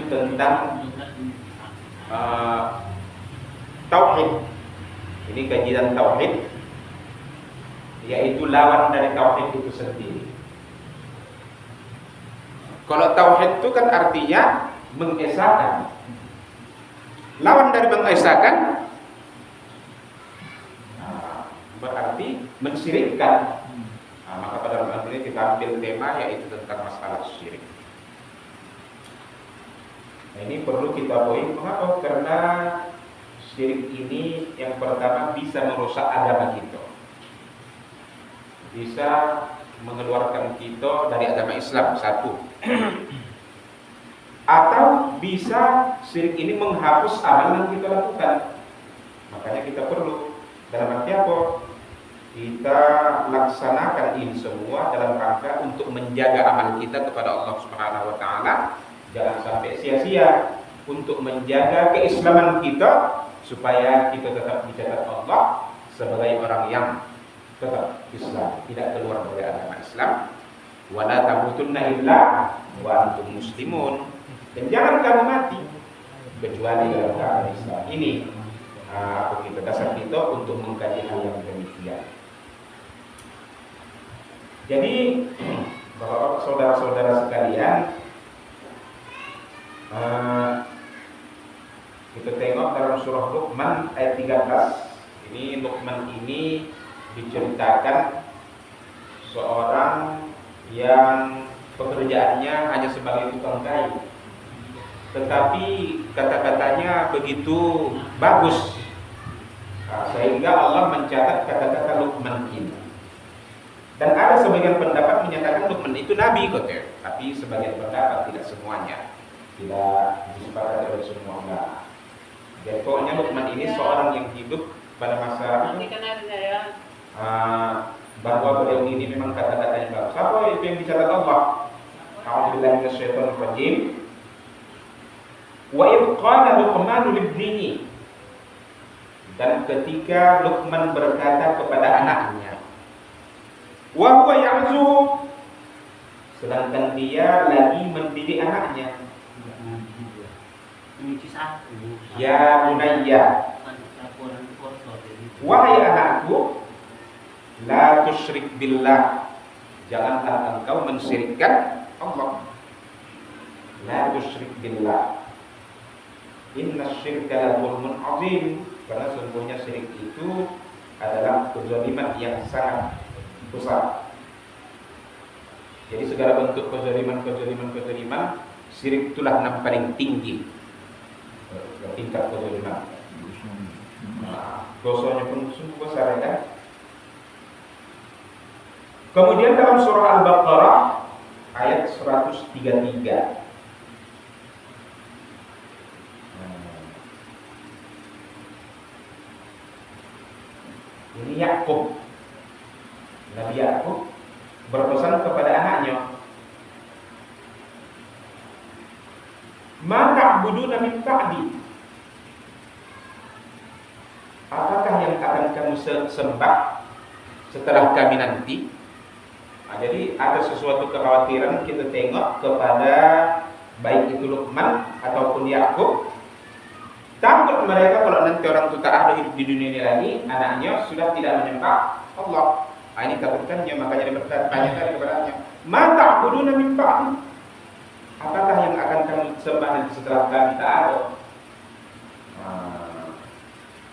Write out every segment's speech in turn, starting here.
tentang tauhid. Ini kajian tauhid, yaitu lawan dari tauhid itu sendiri. Kalau tauhid itu kan artinya mengesahkan. Lawan dari mengesahkan berarti mensyirikkan. Maka pada malam ini kita ambil tema yaitu tentang masalah syirik. Nah, ini perlu kita poin. Mengapa? Karena syirik ini yang pertama bisa merusak agama kita, bisa mengeluarkan kita dari agama Islam, satu. Atau bisa syirik ini menghapus amal yang kita lakukan. Makanya kita perlu, dalam arti apa? Kita laksanakan ini semua dalam rangka untuk menjaga amal kita kepada Allah Subhanahu wa taala, jangan sampai sia-sia, untuk menjaga keislaman kita supaya kita tetap dicatat Allah sebagai orang yang tetap Islam, tidak keluar dari agama Islam. Wala tamutunna illa wa antum muslimun. Dan jangan kamu mati kecuali dalam keadaan Islam. Ini kita dasar kita untuk mengkaji hal yang demikian. Jadi, Bapak saudara-saudara sekalian, kita tengok dalam surah Luqman ayat 13. Ini Luqman ini diceritakan seorang yang pekerjaannya hanya sebagai tukang kayu, tetapi kata-katanya begitu bagus, sehingga Allah mencatat kata-kata Luqman ini. Dan ada sebagian pendapat menyatakan Luqman itu nabi kota, tapi sebagian pendapat tidak semuanya, tidak disepakati oleh semua ulama. Dan pokoknya Luqman ini seorang yang hidup pada masa bahwa beliau ini memang kata-katanya bagus. Apa itu yang dicatat Allah? A'udzubillahi minasyaitonir rajim. Wa idh qala Luqman libnihi. Dan ketika Luqman berkata kepada anaknya, wa huwa ya'zu, sedangkan dia lagi mendidik anaknya, ya bunayya, wahai anakku, la tusyrik billah, janganlah engkau mensyirikkan Allah. La tusyrik billah, inna syirka la zulmun azim, karena sesungguhnya syirik itu adalah kezaliman yang sangat besar. Jadi segala bentuk kezaliman, syirik itulah yang paling tinggi tingkat kezaliman. Dosanya pun sungguh besar, kan? Kemudian dalam surah Al-Baqarah ayat 133. Ini Yakub, Nabi Yakub berpesan kepada anaknya, ma ta'buduna min ba'di, apakah yang akan kamu sembah setelah kami nanti? Jadi ada sesuatu kekhawatiran kita tengok kepada baik itu Luqman ataupun Yakub. Takut mereka kalau nanti orang itu tak ada hidup di dunia ini lagi, anaknya sudah tidak menyembah Allah. Ini takutkannya, makanya dia bertanya tadi kepadanya, ma ta'buduna min ba'di, apakah yang akan kamu sembah nanti setelah kami tak ada?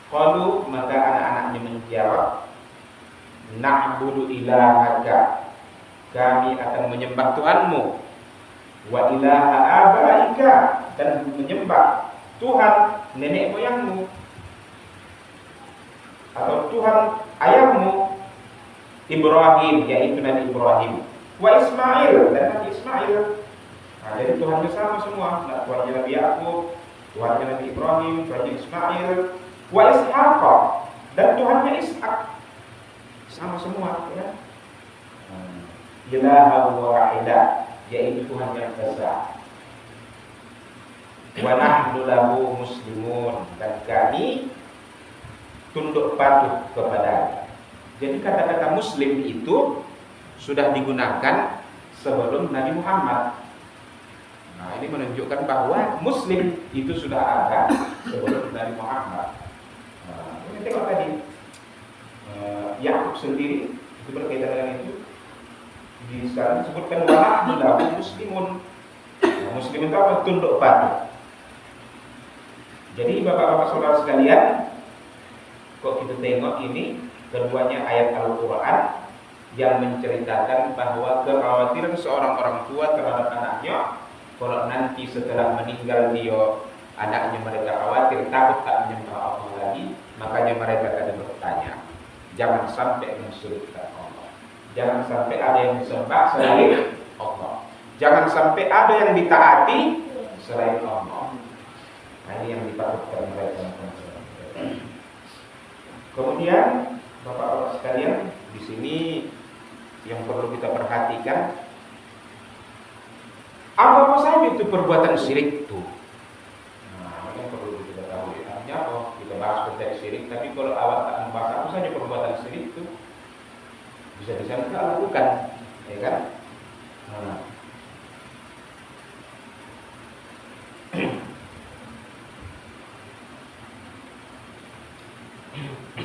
Qalu, maka anak-anaknya menjawab, na'budu ilahaka, kami akan menyembah Tuhanmu, wa ilaha abaika, dan menyembah Tuhan nenek moyangmu, atau Tuhan ayahmu Ibrahim, yaitu Nabi Ibrahim, wa Ismail, dan Nabi Ismail. Jadi Tuhannya sama semua. Tuhannya Nabi Yakub, Tuhannya Nabi Ibrahim, Tuhannya Ismail, wa Ishaq, dan Tuhannya Ishak, sama semua, ya. Ilaha wahidah, yaitu Tuhan yang esa. Wa nahnu lahu muslimun, dan kami tunduk patuh kepada. Jadi kata-kata muslim itu sudah digunakan sebelum Nabi Muhammad. Nah, ini menunjukkan bahwa Muslim itu sudah ada sebelum Nabi Muhammad. Nah, ini tengok tadi Yakub sendiri itu berkaitan dengan itu. Di sana disebutkan wala lahu muslimun. Nah, muslim itu apa? Tunduk patuh. Jadi bapak-bapak saudara sekalian, kok kita tengok ini keduanya ayat Al-Quran yang menceritakan bahwa kekhawatiran seorang orang tua terhadap anaknya, kalau nanti setelah meninggal dia, anaknya mereka khawatir, takut tak menyembah Allah lagi, makanya mereka akan bertanya, jangan sampai mensyirikkan Allah, jangan sampai ada yang disembah selain Allah, jangan sampai ada yang ditaati selain Allah. Nah, ini yang ditakutkan mereka. Kemudian bapak-bapak sekalian, di sini yang perlu kita perhatikan, apa saja itu perbuatan syirik itu. Nah, ini yang perlu kita tahu. Artinya apa? Kita bahas konteks syirik, tapi kalau awak tak membahas apa saja perbuatan syirik itu, bisa-bisa kita lakukan, ya kan? Nah.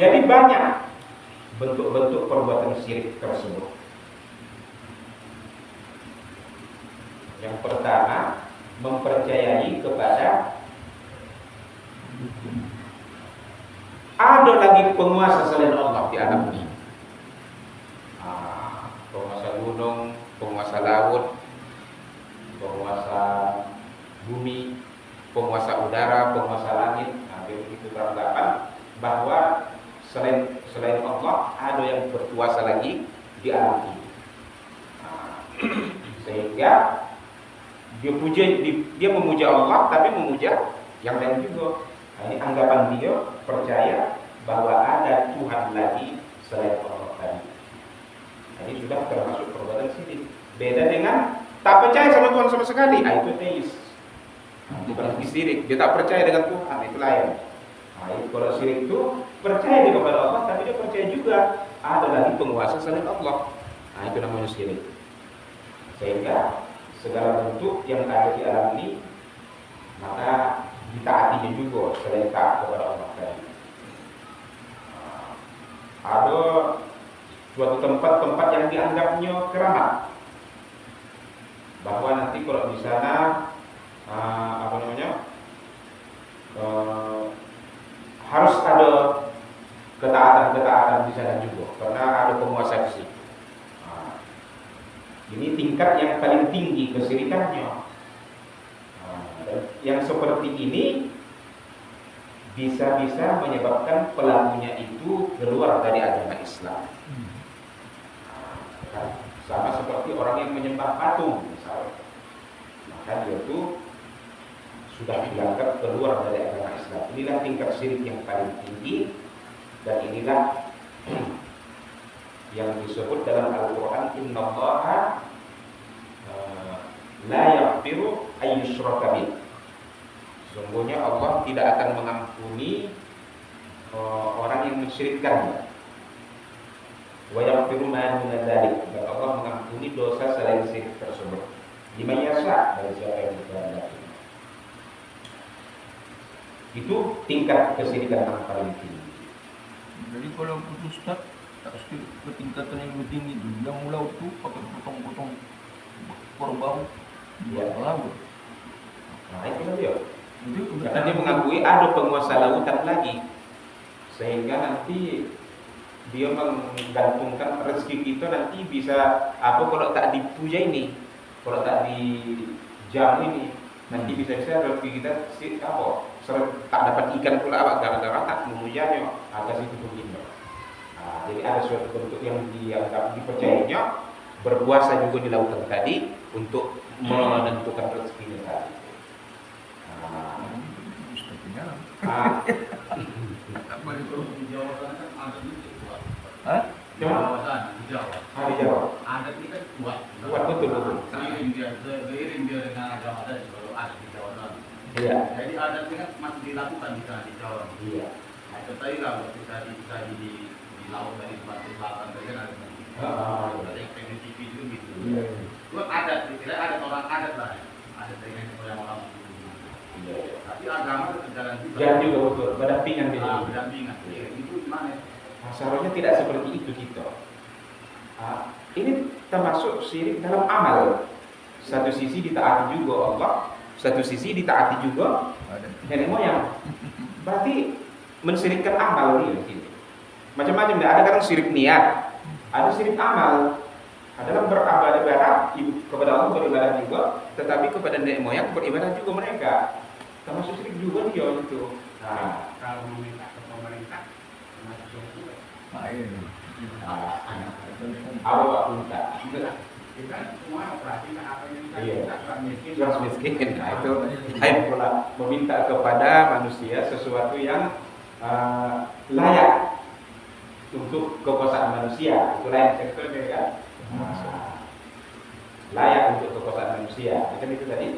Jadi banyak bentuk-bentuk perbuatan syirik tersebut. Yang pertama, mempercayai kepada ada lagi penguasa selain Allah di alam ini. Penguasa gunung, penguasa laut, penguasa bumi, penguasa udara, penguasa langit. Nah, itu beranggapan bahwa selain Allah ada yang berkuasa lagi di alam ini. Sehingga dia memuja Allah tapi memuja yang lain juga. Nah, ini anggapan dia percaya bahwa ada Tuhan lagi selain Allah tadi. Nah, ini sudah termasuk perbuatan syirik. Beda dengan tak percaya sama Tuhan sama sekali. Nah, itu teis. Bukan syirik. Dia tak percaya dengan Tuhan, itu lain. Nah, kalau syirik itu percaya dia kepada Allah, tapi dia percaya juga ada lagi penguasa selain Allah. Nah, itu namanya syirik. Sehingga segala bentuk yang ada di alam ini, maka ditaatinya juga selain taat kepada Allah tadi. Ada suatu tempat-tempat yang dianggapnya keramat, bahwa nanti kalau di sana harus ada ketaatan-ketaatan di sana juga, karena ada penguasa di situ. Ini tingkat yang paling tinggi kesyirikannya. Yang seperti ini bisa-bisa menyebabkan pelakunya itu keluar dari agama Islam. Sama seperti orang yang menyembah patung misalnya, maka dia itu sudah dianggap keluar dari agama Islam. Inilah tingkat syirik yang paling tinggi, dan inilah yang disebut dalam Al-Quran, innallaha la yaghfiru ayyushraka bih. Sesungguhnya Allah tidak akan mengampuni orang yang mensyirikkannya. Wa yaghfiru ma duna dzalik. Dan Allah mengampuni dosa selain syirik tersebut. Liman yasha, dari siapa yang dikehendaki. Itu tingkat kesyirikan yang paling tinggi. Jadi kalau Ustaz tak mesti ketingkatan yang lebih tinggi itu, yang mulau itu pakai potong-potong kerbau buat laut. Nah, itu dia. Karena dia mengakui ada penguasa lautan lagi, sehingga nanti dia menggantungkan rezeki kita nanti bisa apa kalau tak dipuja ini, kalau tak dijamu ini, nanti bisa-bisa rezeki kita tak dapat ikan pula awak gara-gara tak memujanya atas itu begini. Nah, jadi ada suatu bentuk yang dianggap dipercayainya berpuasa juga di lautan tadi untuk menentukan rezekinya tadi. Di Jawa. Di Jawa. Adat ini kan kuat. Kuat betul. Seiring dia dengan agama adat kalau ada di Jawa sana. Iya. Jadi adat ini kan masih dilakukan di sana di Jawa. Iya. Nah, ketahui lah bisa di laut dari Barat Selatan saja ada. Ada yang pengen TV itu gitu. Itu adat, kira ada orang adat lah. ada dengan yang lama. Iya, iya. Tapi agama tetap jalan juga. Jalan juga betul, berdampingan Ah, dengan berdampingan. Iya, itu gimana? Nah, seharusnya tidak seperti itu kita. Ini termasuk syirik dalam amal. Satu sisi ditaati juga Allah, satu sisi ditaati juga nenek moyang. Berarti mensyirikkan amal dia di sini. Macam-macam, ada kadang syirik niat, ada syirik amal. Adalah beribadah kepada Allah beribadah juga, tetapi kepada nenek moyang beribadah juga mereka. Termasuk syirik juga dia itu. Nah, Kalau meminta ke pemerintah, termasuk juga. apa Pak minta? Kita semua operasi kan apa yang kita Iya. minta, orang miskin. Jelas miskin. Nah, itu lain pula meminta kepada manusia sesuatu yang layak untuk kekuasaan manusia. Itu lain sektornya kan. Layak untuk kekuasaan manusia. Macam itu tadi.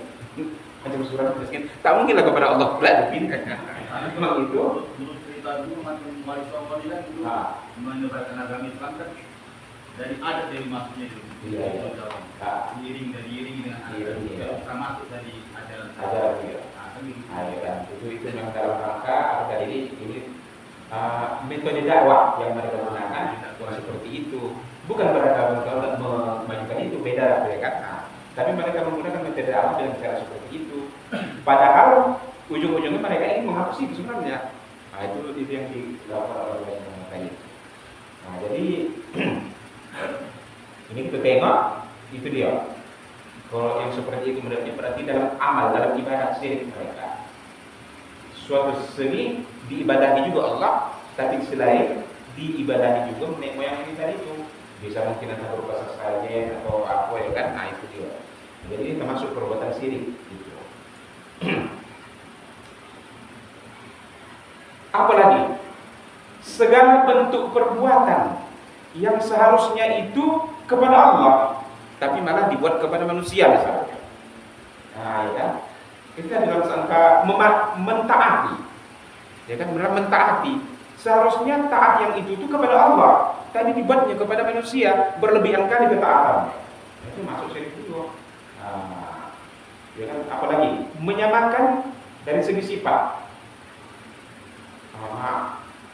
Macam surat miskin. Tak mungkinlah kepada Allah pula dipinta. Memang itu. Menurut cerita dulu macam Wali Songo bilang dulu menyebarkan agama Islam kan dari adat dari masuknya dulu. Iya, iya. Diiring dengan adat. Diiring, iya. Tidak bisa masuk dari ajaran. Ajaran dia. Nah, kan gitu. Nah, ya, itu memang dalam rangka apa tadi ini metode dakwah yang mereka gunakan seperti itu. Bukan beragama dan memajukan itu, beda ya kan. Nah, tapi mereka menggunakan metode dakwah dengan cara seperti itu. Padahal ujung-ujungnya mereka ingin menghapus itu sebenarnya. Nah, itu yang dilakukan oleh mereka itu. Nah, jadi ini kita tengok itu dia. Kalau yang seperti itu berarti dalam amal, dalam ibadah syirik mereka. Suatu seni diibadahi juga Allah, tapi selain diibadahi juga nenek moyang ini tadi itu. Bisa mungkin ada berupa sesajen atau apa ya kan? Nah itu dia. Jadi ini termasuk perbuatan syirik. Gitu. Apalagi segala bentuk perbuatan yang seharusnya itu kepada Allah, tapi malah dibuat kepada manusia misalnya. Nah, ya kan? Kita dalam sangka mentaati, ya kan? Benar mentaati. Seharusnya taat yang itu kepada Allah, tapi dibuatnya kepada manusia, berlebihan kali ketaatannya. Itu masuk syirik juga. Nah, ya kan? Apalagi menyamakan dari segi sifat.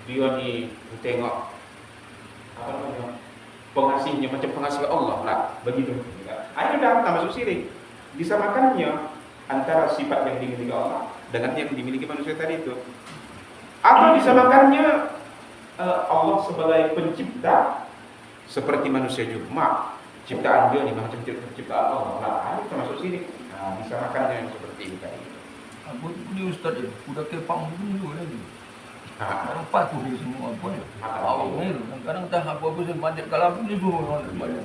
Dia nih tengok apa namanya pengasihnya macam pengasih Allah lah begitu. Ayo dah masuk syirik. Disamakannya antara sifat yang dimiliki Allah dengan yang dimiliki manusia tadi itu. Atau disamakannya Allah sebagai pencipta seperti manusia juga. Ciptaan dia nih macam ciptaan Allah. Nah, ini termasuk syirik. Nah, disamakannya yang seperti ini tadi. Apa ni ustaz ya? Udah kepang dulu lagi. Orang patuh dia semua apa ya? Awak ni kadang tak apa-apa saya panjat kalam ni semua orang banyak.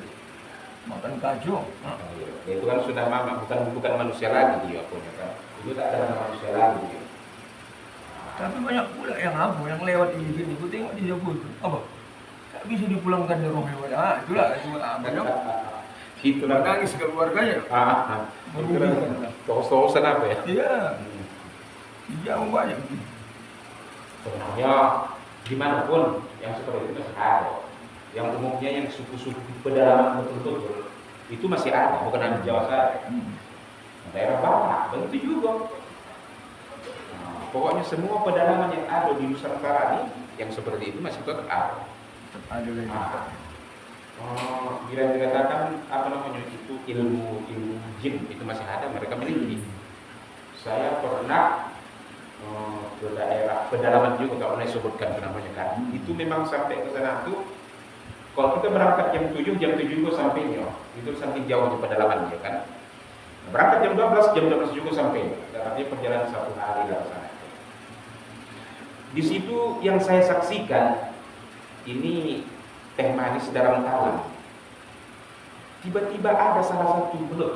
Makan kacau. Ya, itu kan sudah bukan manusia lagi dia punya kan. Itu tak ada manusia lagi dia. Tapi banyak pula yang apa yang lewat ini gini. Kau tengok dia pun apa? Tak bisa dipulangkan dari rumah hewan. Itulah banyak. Itulah Nangis keluarganya. Itulah tos-tosan apa ya? Iya. Jauh banyak. Sebenarnya dimanapun yang seperti itu masih ada. Yang umumnya yang suku-suku pedalaman betul-betul itu masih ada, bukan hanya Jawa saja. Daerah Batak begitu juga. Nah, pokoknya semua pedalaman yang ada di Nusantara ini yang seperti itu masih tetap ada. Ada lagi. Bila dikatakan apa namanya itu ilmu jin itu masih ada, mereka miliki. Saya pernah ke daerah pedalaman juga, kalau saya sebutkan namanya kan. Itu memang sampai ke sana tuh kalau kita berangkat jam 7 juga sampainya. Itu saking jauhnya pedalamannya kan. Berangkat jam 12 juga sampai. Artinya perjalanan 1 hari dari sana. Di situ yang saya saksikan ini teh manis dalam talam. Tiba-tiba ada salah satu belut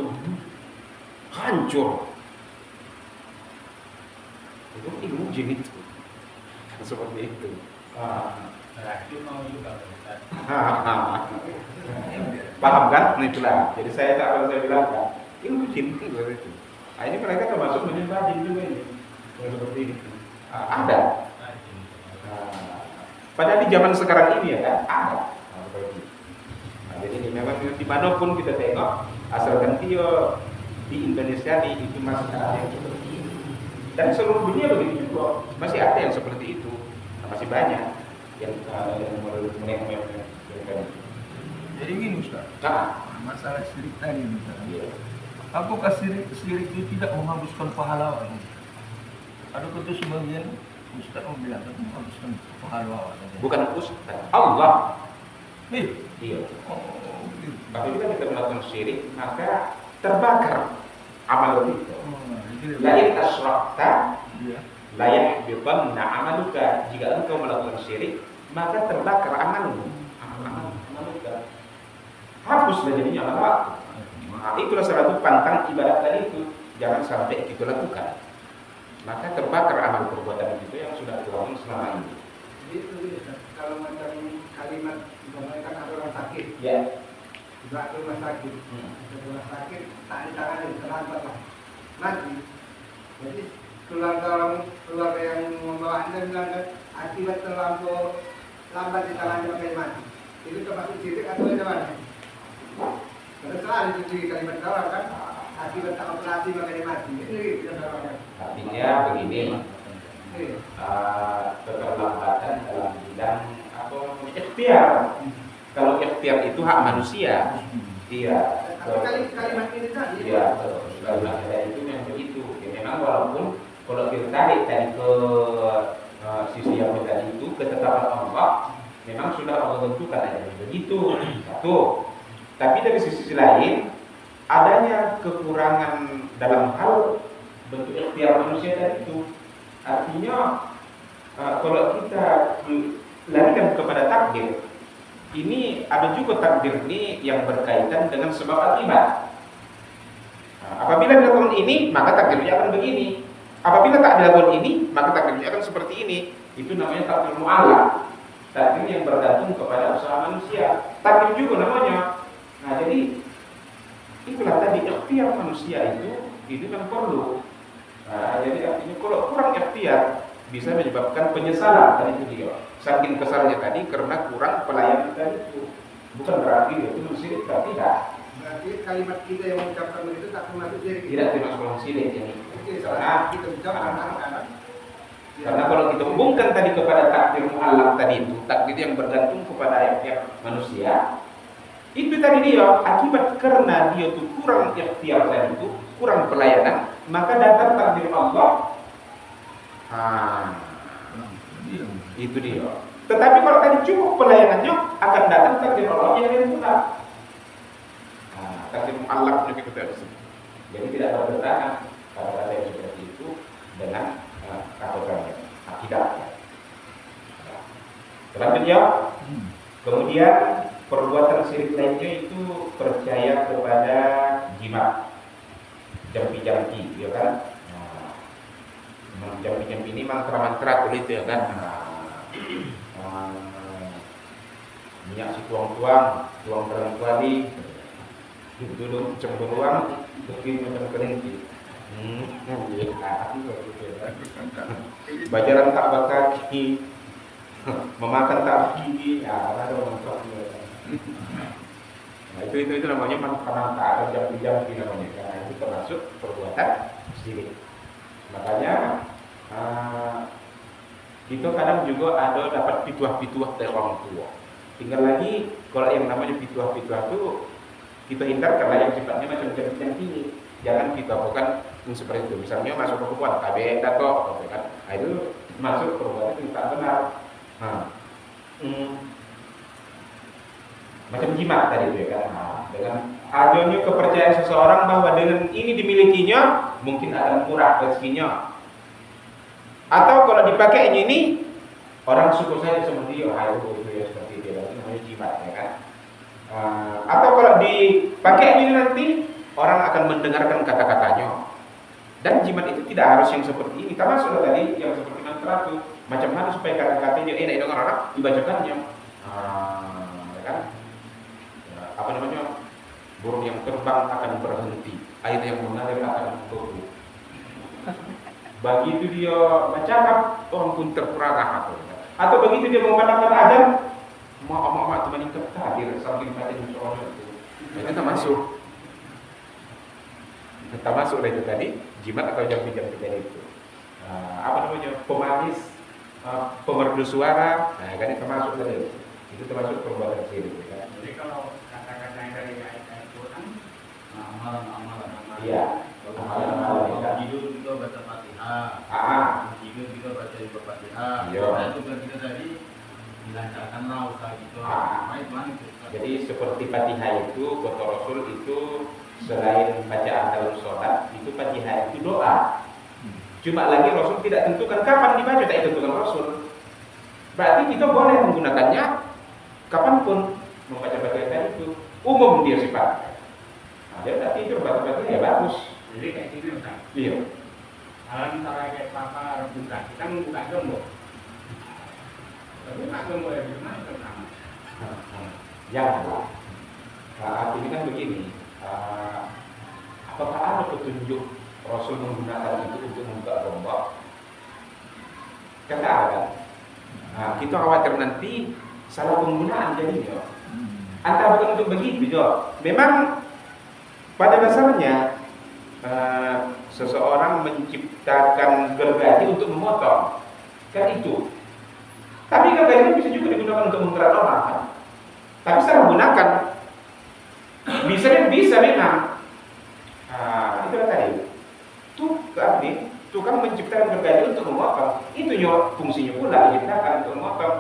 hancur. Itu ilmu jin itu seperti itu. Itu mau juga Ustaz. Paham kan? Nah itulah. Jadi saya tak kalau saya bilang kan ilmu jin itu. Nah, ini mereka termasuk menyembah jin juga ini. Seperti itu. Ada. Padahal di zaman sekarang ini ya kan ada. Jadi ini memang dimanapun kita tengok, asalkan dia di Indonesia itu masih ada yang seperti itu. Dan seluruh dunia begitu juga, masih ada yang seperti itu, masih banyak yang mulai. Jadi gini Ustaz, masalah syirik tadi misalnya. Iya. Apakah syirik itu tidak menghabiskan pahala? Ada kata sebagian Ustaz bilang menghabiskan pahala. Bukan Ustaz, Allah. Iya. Apabila kita melakukan syirik, maka terbakar amal kita. Lain asyrakta, la yahbitanna amaluka. Jika engkau melakukan syirik, maka terbakar amalmu. Amal-amal hapuslah jadinya amal. Itulah salah satu pantang ibadat tadi itu, jangan sampai kita lakukan. Maka terbakar amal perbuatan itu yang sudah dilakukan selama ini. Jadi kalau macam kalimat kan ada orang sakit, Ya. juga ke rumah sakit, tak ditangani, terlambat lah, mati. Jadi keluarga yang membawa anda bilang akibat terlampau lambat ditangani makanya mati. Itu termasuk syirik atau bagaimana? Karena selalu itu kalimat orang kan, akibat tak operasi makanya mati. Itu Artinya begini, keterlambatan dalam bidang ikhtiar. Kalau ikhtiar itu hak manusia. Iya. Tapi kalimat ini tadi. Iya, kalimat itu yang begitu. Ya, memang walaupun kalau ditarik tadi ke sisi yang tadi itu ketetapan Allah, memang sudah Allah tentukan aja begitu. Satu. Tapi dari sisi lain adanya kekurangan dalam hal bentuk ikhtiar manusia tadi itu. Artinya kalau kita larikan kepada takdir, ini ada juga takdir ini yang berkaitan dengan sebab akibat. Apabila dilakukan ini, maka takdirnya akan begini. Apabila tak dilakukan ini, maka takdirnya akan seperti ini. Itu namanya takdir mu'allaq. Takdir yang bergantung kepada usaha manusia. Takdir juga namanya. Nah, jadi itulah tadi ikhtiar manusia itu yang perlu. Nah, jadi artinya kalau kurang ikhtiar bisa menyebabkan penyesalan tadi itu dia. Saking kesalnya tadi karena kurang pelayanan tadi itu. Bukan berarti itu syirik, tidak. Berarti kalimat kita yang mengucapkan begitu tak termasuk syirik. Tidak termasuk dalam syirik ini. Karena kita ucapkan kan. Karena kalau kita hubungkan tadi kepada takdir mu'allaq tadi itu, takdir yang bergantung kepada ikhtiar manusia, itu tadi dia akibat karena dia tuh kurang ikhtiar tadi itu, kurang pelayanan, maka datang takdir Allah. Itu dia. Tetapi kalau tadi cukup pelayanannya, akan datang takdir Allah yang lebih mudah. Takdir mu'allaq itu kita disebut. Jadi tidak bertentangan kata-kata yang seperti itu dengan kata-kata akidahnya. Selanjutnya, kemudian perbuatan syirik lainnya itu percaya kepada jimat, jampi-jampi, ya kan? Jampi-jampi ini mantra-mantra kulit, ya kan? Minyak si tuang-tuang dalam kuali, duduk cemburuan, bikin macam kelinci. Bajaran tak bakaki, memakan tak gigi, ada mantra. Nah, itu namanya mantra-mantra atau jampi-jampi namanya. Karena itu termasuk perbuatan syirik. Makanya kita kadang juga ada dapat pituah-pituah dari orang tua. Tinggal lagi kalau yang namanya pituah-pituah itu kita hindarkanlah yang sifatnya macam jampi-jampi ini. Jangan kita bukan seperti itu. Misalnya masuk ke perempuan, KB dato, kan? Nah, itu masuk perbuatan yang tak benar. Macam jimat tadi itu, ya kan? Dengan adanya kepercayaan seseorang bahwa dengan ini dimilikinya, mungkin akan murah rezekinya. Atau kalau dipakai ini, orang syukur saja sama dia, itu ya seperti itu, itu namanya jimat, ya kan? Atau kalau dipakai ini nanti, orang akan mendengarkan kata-katanya. Dan jimat itu tidak harus yang seperti ini. Termasuk tadi yang seperti mantra itu, macam mana supaya kata-katanya enak dengar orang dibacakannya. Ya kan? Apa namanya? Burung yang terbang akan berhenti, air yang mengalir akan turun. Begitu dia bercakap, orang pun terperangah. Atau begitu dia memandangkan azan, mak teman yang hadir sambil baca soal itu. Itu termasuk. termasuk itu tadi jimat atau jampi-jampi tadi itu. Apa namanya, pemanis, pemerdu suara, nah kan itu termasuk tadi. Itu termasuk perbuatan syirik. Kan? Jadi kalau kata-kata yang dari ayat Quran, amalan-amalan. Iya. Kalau tidur kita baca Fatihah, tidur kita baca juga Fatihah. Iya. Nah itu kan kita tadi dilancarkanlah usaha gitu. Jadi seperti Fatihah itu, kata Rasul itu selain bacaan dalam sholat, itu Fatihah itu doa. Cuma lagi Rasul tidak tentukan kapan dibaca, tak tentukan Rasul. Berarti kita boleh menggunakannya kapanpun membaca Fatihah itu. Umum dia sifatnya. Nah, dia berarti itu baca Fatihah ya bagus. Jadi kayak gini Ustaz. Iya. Kalau misalnya kayak papa buka, kita membuka jomblo. Tapi buka jomblo ya gimana pertama? Janganlah. Artinya kan begini. Apakah ada petunjuk Rasul menggunakan itu untuk membuka gembok? Kan tak ada. Nah, kita khawatir nanti salah penggunaan jadinya. Antara bukan untuk begitu, Jo. Memang pada dasarnya seseorang menciptakan gergaji untuk memotong, kan itu. Tapi gergaji bisa juga digunakan untuk menggerak orang, kan? Tapi saya menggunakan bisa memang. Itu tadi. Tukang menciptakan gergaji untuk memotong, itu fungsinya pula diciptakan untuk memotong.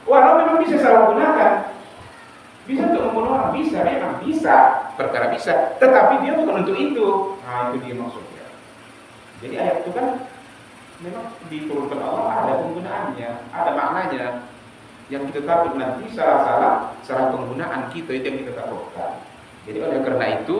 Walau memang bisa salah gunakan, bisa untuk membunuh orang, bisa memang bisa, perkara bisa, tetapi dia bukan untuk itu. Nah itu dia maksudnya. Jadi ayat itu kan memang diturunkan Allah, ada penggunaannya, ada maknanya. Yang kita takut nanti salah penggunaan kita itu yang kita takutkan. Jadi oleh karena itu